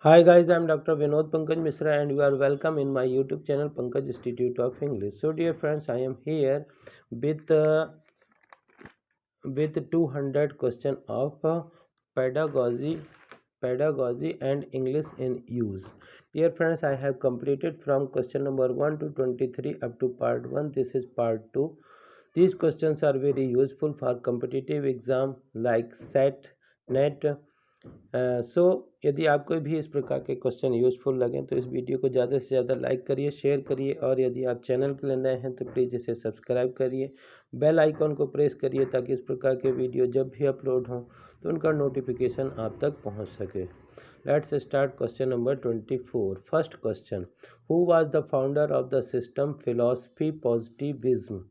Hi guys, I'm Dr. Vinod Pankaj Misra and you are welcome in my YouTube channel Pankaj Institute of English. So dear friends, I am here with uh, with 200 question of pedagogy and English in use. Dear friends, I have completed from question number 1 to 23 up to part 1. This is part 2. These questions are very useful for competitive exam like SET, NET. सो यदि आपको भी इस प्रकार के question useful लगें तो इस video को ज़्यादा से ज़्यादा लाइक करिए, शेयर करिए और यदि आप चैनल के लिए नए हैं तो प्लीज़ इसे सब्सक्राइब करिए, बेल आइकॉन को प्रेस करिए ताकि इस प्रकार के वीडियो जब भी अपलोड हों तो उनका नोटिफिकेशन आप तक पहुंच सके। Let's start question number 24। First question, who was the founder of the system philosophy positivism?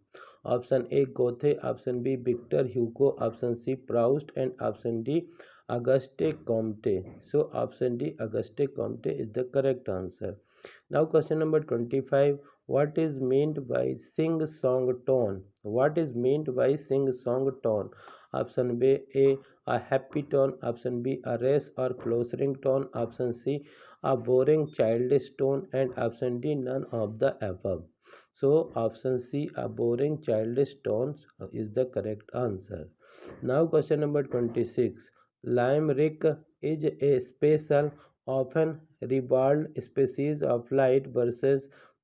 Option A Goethe, option B Victor Hugo, option C Proust and option D Auguste Comte. So option D, Auguste Comte is the correct answer. Now question number 25. What is meant by sing-song tone? What is meant by sing-song tone? Option B, a happy tone. Option B, a race or closing tone. Option C, a boring childish tone. And option D, none of the above. So option C, a boring childish tone is the correct answer. Now question number 26. Limerick is a special, often ribald species of light verses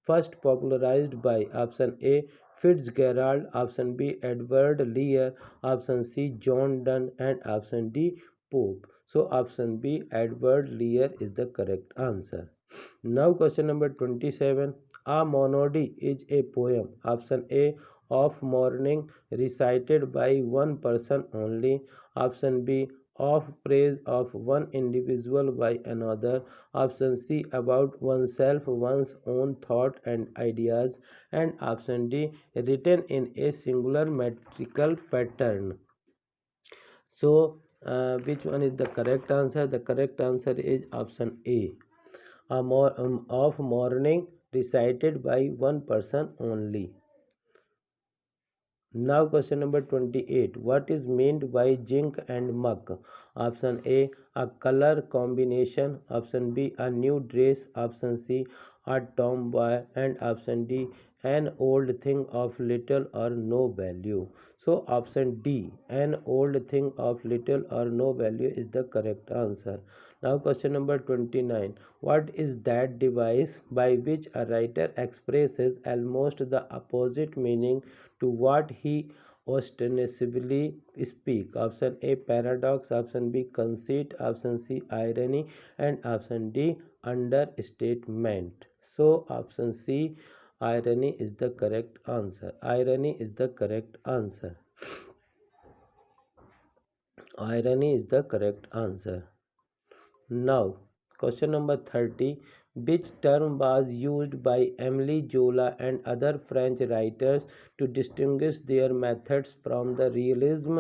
first popularized by option A. Fitzgerald, option B. Edward Lear, option C. John Donne, and option D. Pope. So option B. Edward Lear is the correct answer. Now question number 27. A monody is a poem. Option A, of mourning recited by one person only. Option B, of praise of one individual by another. Option C, about oneself, one's own thought and ideas. And option D, written in a singular metrical pattern. So which one is the correct answer? The correct answer is option A, of mourning recited by one person only. Now question number 28. What is meant by zinc and muck? Option A, a color combination. Option B, a new dress. Option C, a tomboy. And option D, an old thing of little or no value. So option D, an old thing of little or no value is the correct answer. Now question number 29. What is that device by which a writer expresses almost the opposite meaning to what he ostensibly speak? Option A, paradox. Option B, conceit. Option C, irony. And option D, understatement. So option C, irony is the correct answer. Irony is the correct answer. Irony is the correct answer. Now, question number 30. Which term was used by Emile Zola and other French writers to distinguish their methods from the realism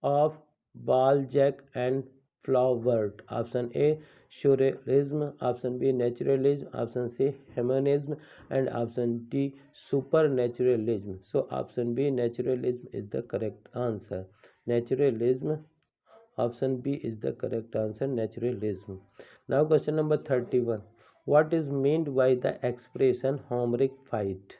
of Balzac and Flaubert? Option A, surrealism. Option B, naturalism. Option C, humanism. And option D, supernaturalism. So option B, naturalism is the correct answer. Naturalism. Option B is the correct answer, naturalism. Now question number 31. What is meant by the expression Homeric fight?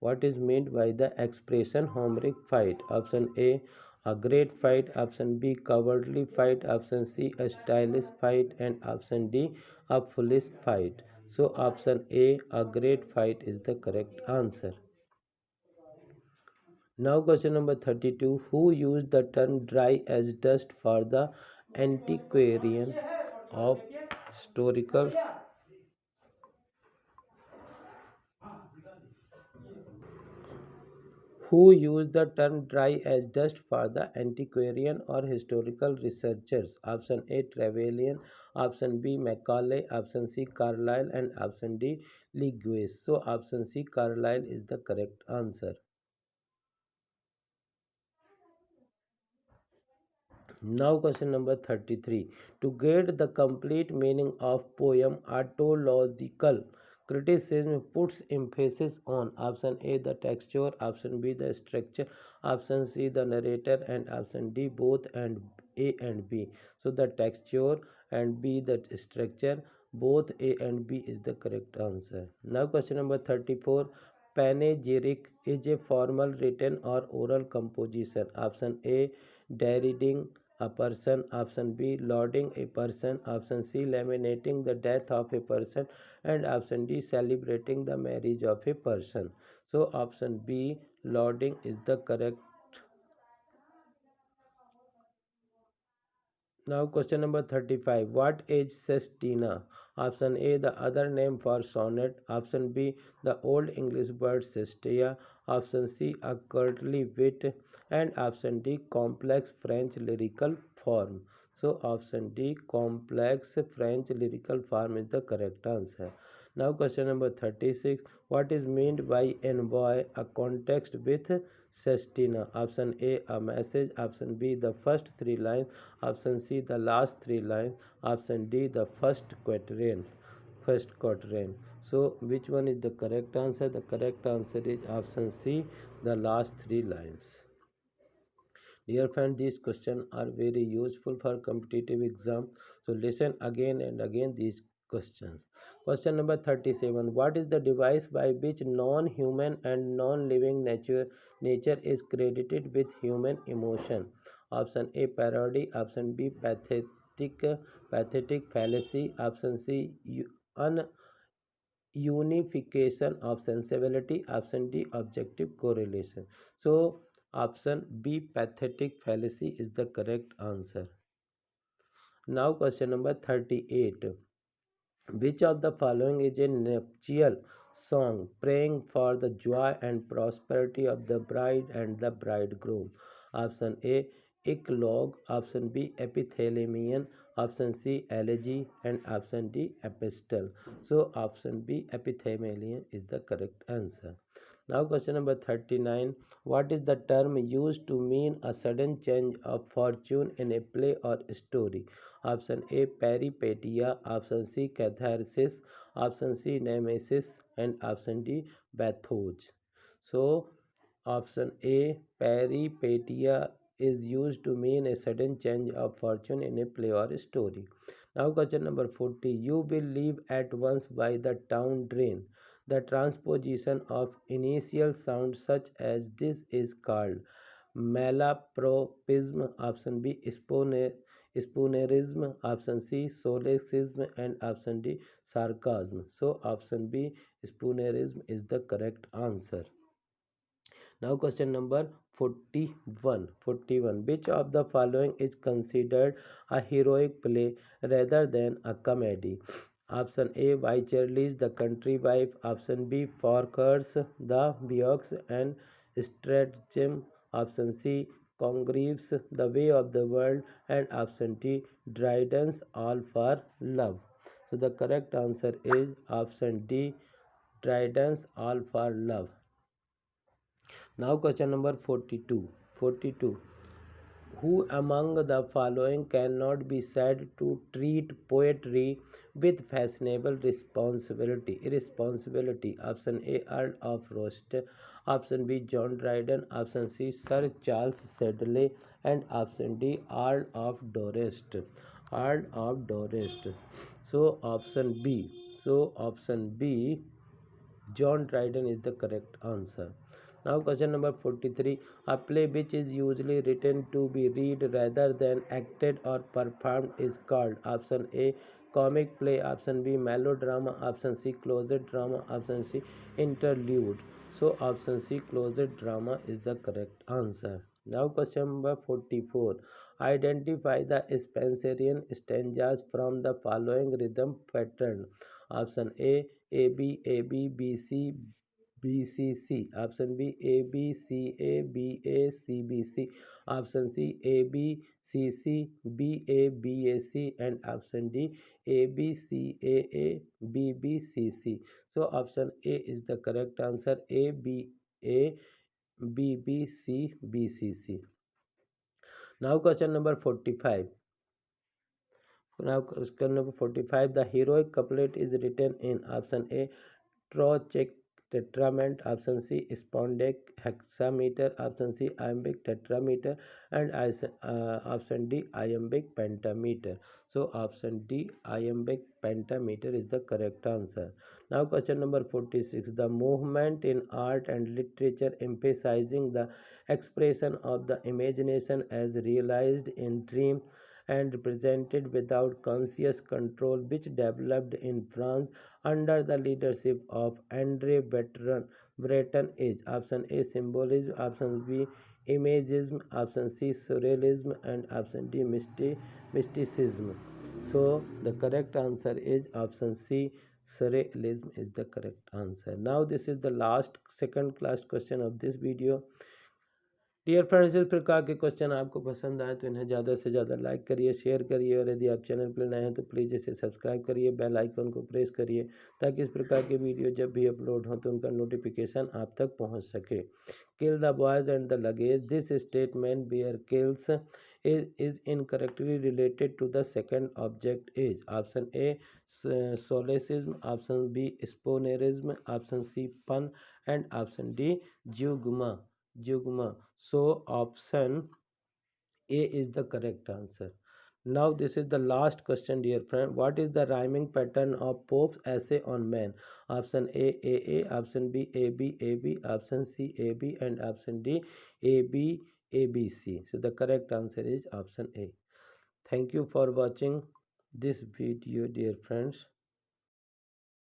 What is meant by the expression Homeric fight? Option A, a great fight. Option B, cowardly fight. Option C, a stylish fight. And option D, a foolish fight. So option A, a great fight is the correct answer. Now question number 32. Who used the term dry as dust for the antiquarian of historical who used the term dry as dust for the antiquarian or historical researchers? Option A, Trevelyan. Option B, Macaulay. Option C, Carlyle. And option D, Lewis. So option C, Carlyle is the correct answer. Now question number 33. To get the complete meaning of poem, autological Criticism puts emphasis on option A the texture, option B the structure, option C the narrator, and option D both and A and B. So the texture and B the structure, both A and B is the correct answer. Now question number 34. Panegyric is a formal written or oral composition. Option A deriding a person, option B lauding a person, option C lamenting the death of a person, and option D celebrating the marriage of a person. So option B lauding is the correct. Now question number 35. What is sestina? Option A the other name for sonnet, option B the old English word sestia, option C a courtly wit, and option D complex French lyrical form. So option D complex French lyrical form is the correct answer. Now question number 36. What is meant by envoy? A context with sestina. Option A a message, option B the first three lines, option C the last three lines, option D the first quatrain. So which one is the correct answer? The correct answer is option C the last three lines. Dear friend, these questions are very useful for competitive exam. So listen again and again these questions. Question number 37. What is the device by which non-human and non-living nature is credited with human emotion? Option A parody, option B pathetic fallacy, option C unification of sensibility, option D objective correlation. So option B pathetic fallacy is the correct answer. Now question number 38. Which of the following is a nuptial song praying for the joy and prosperity of the bride and the bridegroom? Option A eclogue, option B epithalamion, option C elegy, and option D epistle. So option B epithalamion is the correct answer. Now question number 39. What is the term used to mean a sudden change of fortune in a play or story? Option A peripetia, option C catharsis, option C nemesis, and option D bathos. So option A peripetia is used to mean a sudden change of fortune in a play or story. Now question number 40. You will leave at once by the town drain. The transposition of initial sound such as this is called malapropism, option B spoonerism, option C solecism, and option D sarcasm. So option B spoonerism is the correct answer. Now question number 41. 41. Which of the following is considered a heroic play rather than a comedy? Option A Wycherley's The Country Wife, option B Forker's The Beaux and Stratagem, option C Congreve's The Way of the World, and option D Dryden's All for Love. So the correct answer is option D Dryden's All for Love. Now question number 42. 42. Who among the following cannot be said to treat poetry with fashionable irresponsibility? Option A Earl of Rochester, option B John Dryden, option C Sir Charles Sedley, and option D Earl of Dorset. Earl of Dorset. So option B. So option B John Dryden is the correct answer. Now question number 43. A play which is usually written to be read rather than acted or performed is called option A comic play, option B melodrama, option C closet drama, option C interlude. So option C closet drama is the correct answer. Now question number 44. Identify the Spenserian stanzas from the following rhythm pattern. Option A AB AB BC BCC, option B ABCA BACBC, option C ABCC BABAC, and option D ABCAA BBCC. So option A is the correct answer, ABABBC BCC. Now question number 45. Now question number 45. The heroic couplet is written in option A trochaic tetrament, option C spondic hexameter, option C iambic tetrameter, and option D iambic pentameter. So option D iambic pentameter is the correct answer. Now question number 46. The movement in art and literature emphasizing the expression of the imagination as realized in dreams and represented without conscious control, which developed in France under the leadership of Andre Breton, is option A symbolism, option B imagism, option C surrealism, and option D mysticism. So the correct answer is option C surrealism is the correct answer. Now this is the last second class question of this video. Dear friends, इस प्रकार के question आपको पसंद आए तो इन्हें ज़्यादा से ज़्यादा लाइक करिए, शेयर करिए, और यदि आप चैनल पर नए हैं तो प्लीज़ इसे सब्सक्राइब करिए, बेल आइकन को प्रेस करिए, ताकि इस प्रकार के वीडियो जब भी अपलोड हो तो उनका नोटिफिकेशन आप तक पहुंच सके। Kill the boys and the luggage, this statement bear kills is incorrectly related to the second object is option A solecism, option B spoonerism, option C pun, and option D jugma. So option A is the correct answer. Now this is the last question, dear friend. What is the rhyming pattern of Pope's essay on man? Option A A, option B A B A B, option C A B, and option D A B A B C. So the correct answer is option A. Thank you for watching this video, dear friends.